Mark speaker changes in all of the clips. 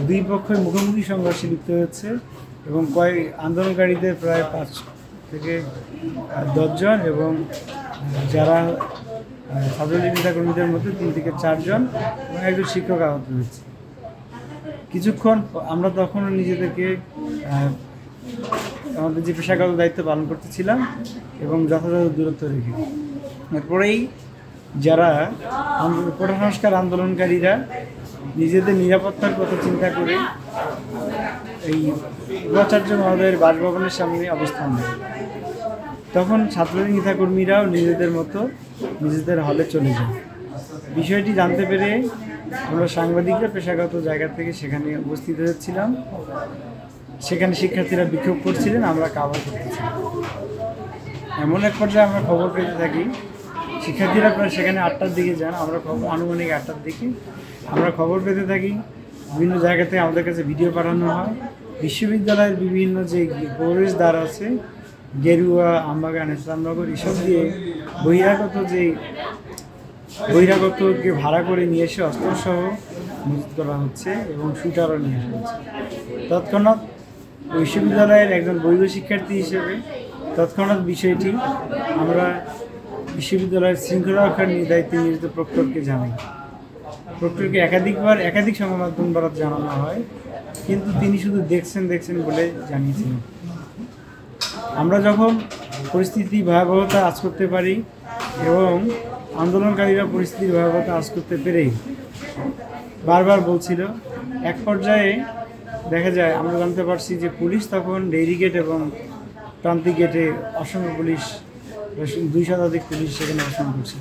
Speaker 1: দুই পক্ষের মুখোমুখি সংঘর্ষে লিপ্ত হয়েছে এবং কয়েক আন্দোলনকারীদের প্রায় 5 থেকে 10 জন এবং যারা ছাত্রলীগ নেতাকর্মীদের মধ্যে 3 থেকে 4 জন এবং একজন শিক্ষক আহত হয়েছে। কিছুক্ষণ আমরা তখনও নিজেদেরকে আমাদের যে পেশাগত দায়িত্ব পালন করতেছিলাম এবং যথাযথ দূরত্ব রেখে। এরপরেই যারা কোটা সংস্কার আন্দোলনকারীরা নিজেদের নিরাপত্তার কথা চিন্তা করে এই উপাচার্য মহোদয়ের বাসভবনের সামনে অবস্থান নেয়, তখন ছাত্রলীগ নেতাকর্মীরাও নিজেদের মতো নিজেদের হলে চলে যায়। বিষয়টি জানতে পেরে আমরা সাংবাদিকরা পেশাগত জায়গা থেকে সেখানে উপস্থিত হয়েছিলাম। সেখানে শিক্ষার্থীরা বিক্ষোভ করছিলেন, আমরা কাভার করতেছিলাম। এমন এক পর্যায়ে আমরা খবর পেতে থাকি, শিক্ষার্থীরা প্রায় সেখানে 8টার দিকে যান, আমরা আনুমানিক 8টার দিকে আমরা খবর পেতে থাকি। বিভিন্ন জায়গা থেকে আমাদের কাছে ভিডিও পাঠানো হয়। বিশ্ববিদ্যালয়ের বিভিন্ন যে প্রবেশদ্বার আছে, গেরুয়া, আমবাগান, ইসলামনগর, এসব দিয়ে বহিরাগতকে ভাড়া করে নিয়ে এসে অস্ত্রসহ মজুত করা হচ্ছে এবং শুটারও নিয়ে আসা হচ্ছে। তৎক্ষণাৎ বিশ্ববিদ্যালয়ের একজন বৈধ শিক্ষার্থী হিসেবে তৎক্ষণাৎ বিষয়টি আমরা বিশ্ববিদ্যালয়ের শৃঙ্খলা রক্ষার দায়িত্বে নিয়োজিত প্রক্টরকে জানাই। প্রক্টরকে একাধিক সংবাদ মাধ্যম দ্বারা জানানো হয়, কিন্তু তিনি শুধু দেখছেন বলে জানিয়েছিলেন। আমরা যখন পরিস্থিতি ভয়াবহতা আঁচ করতে পারি এবং আন্দোলনকারীরা পরিস্থিতির ভয়াবহতা আঁচ করতে পেরেই বারবার বলছিল, এক পর্যায়ে দেখা যায় আমরা জানতে পারছি যে পুলিশ তখন ডেইরি গেট এবং প্রান্তিক গেটে অসংখ্য পুলিশ, 2 শতাধিক পুলিশ সেখানে অবস্থান করছে,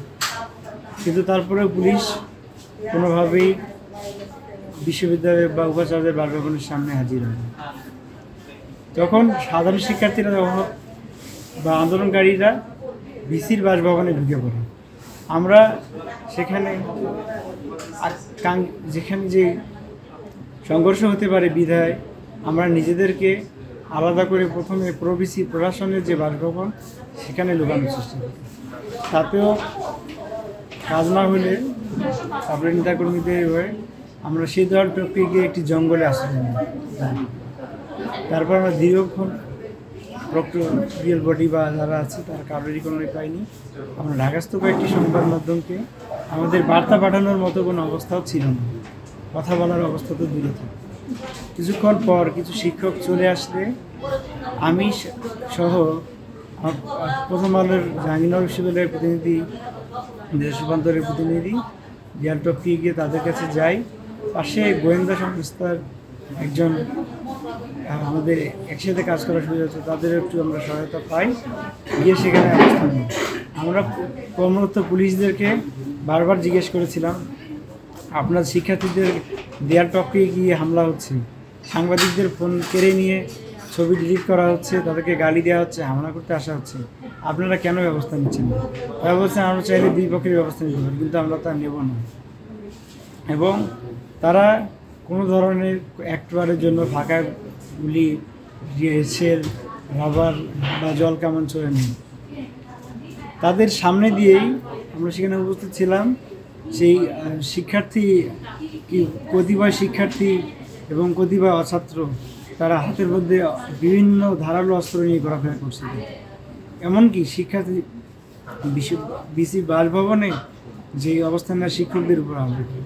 Speaker 1: কিন্তু তারপরেও পুলিশ কোনোভাবেই বিশ্ববিদ্যালয় বা উপাচার্যের বাসভবনের সামনে হাজির হয়। তখন সাধারণ শিক্ষার্থীরা বা আন্দোলনকারীরা ভিসির বাসভবনে ঢুকে পড়ে। আমরা যেখানে যে সংঘর্ষ হতে পারে বিধায় আমরা নিজেদেরকে আলাদা করে প্রথমে প্রভিসি প্রশাসনের যে বাসভবন সেখানে লুকানোর চেষ্টা করি। তাতেও কাজ না হলে ছাত্রলীগ নেতাকর্মীদের হয়ে আমরা সেই দল টপকে গিয়ে একটি জঙ্গলে আশ্রয় নিই। তারপর আমরা দীর্ঘক্ষণ রিয়েল বডি বা যারা আছে তারা কারোরই কোনো পাইনি। আমরা ঢাকাস্থ কয়েকটি সংবাদ মাধ্যমকে আমাদের বার্তা পাঠানোর মতো কোনো অবস্থাও ছিল না, কথা বলার অবস্থা তো দূরে থাকে। কিছুক্ষণ পর কিছু শিক্ষক চলে আসলে আমি সহ প্রথম আলোর জাহাঙ্গীরনগর বিশ্ববিদ্যালয়ের প্রতিনিধি, দেশ রূপান্তরের প্রতিনিধি রিয়াল টপকে গিয়ে তাদের কাছে যাই। পাশে গোয়েন্দা সংস্থার একজন আমাদের একসাথে কাজ করার সুবিধা হচ্ছে, তাদের একটু আমরা সহায়তা পাই, গিয়ে সেখানে অবস্থান নিই। আমরা কর্মরত পুলিশদেরকে বারবার জিজ্ঞেস করেছিলাম, আপনার শিক্ষার্থীদের দেয়াল টপকে গিয়ে হামলা হচ্ছে, সাংবাদিকদের ফোন কেড়ে নিয়ে ছবি ডিলিট করা হচ্ছে, তাদেরকে গালি দেওয়া হচ্ছে, হামলা করতে আসা হচ্ছে, আপনারা কেন ব্যবস্থা নিচ্ছেন না? তারা বলছেন আমরা চাইলে 2 পক্ষের ব্যবস্থা নিতে পারি, কিন্তু আমরা তা নেব না। এবং তারা কোনো ধরনের একবারের জন্য ফাঁকা গুলি, সেল, রাবার বা জল কামান চলে নেই। তাদের সামনে দিয়েই আমরা সেখানে উপস্থিত ছিলাম। সেই কতিপয় শিক্ষার্থী এবং কতিপয় অছাত্র তারা হাতের মধ্যে বিভিন্ন ধারালো অস্ত্র নিয়ে ঘোরাফেরা করছিল। এমনকি বিসি বাসভবনে যে অবস্থানটা শিক্ষকদের উপর হামলা করে।